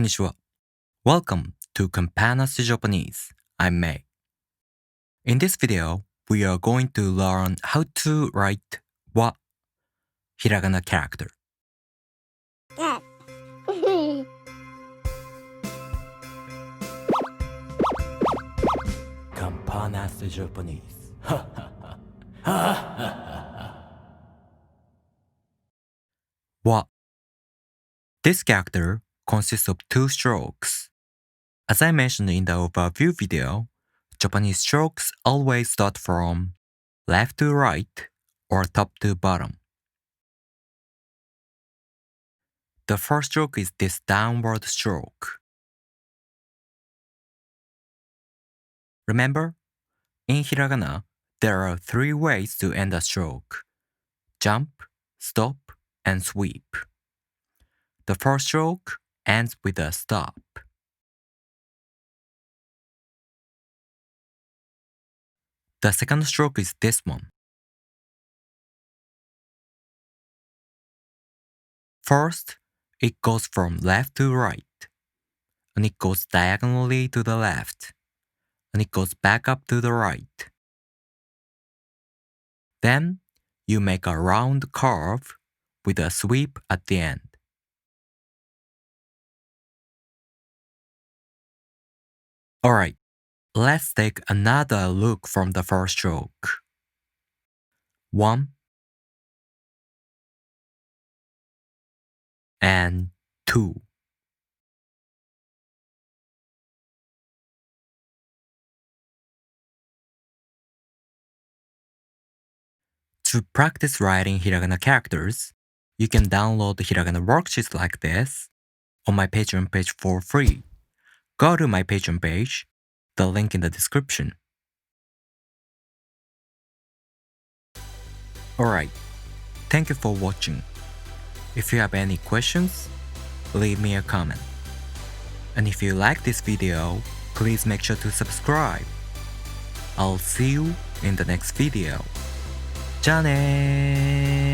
Konnichiwa. Welcome to Campanas Japanese. I'm Mei. In this video, we are going to learn how to write Wa Hiragana character. Campanas Japanese. Wa. This character consists of two strokes. As I mentioned in the overview video, Japanese strokes always start from left to right or top to bottom. The first stroke is this downward stroke. Remember, in hiragana, there are three ways to end a stroke: jump, stop, and sweep. The first stroke ends with a stop. The second stroke is this one. First, it goes from left to right, and it goes diagonally to the left, and it goes back up to the right. Then, you make a round curve with a sweep at the end. Alright, let's take another look from the first stroke. 1 and 2. To practice writing hiragana characters, you can download hiragana worksheets like this on my Patreon page for free. Go to my Patreon page, the link in the description. Alright, thank you for watching. If you have any questions, leave me a comment. And if you like this video, please make sure to subscribe. I'll see you in the next video. じゃあねー。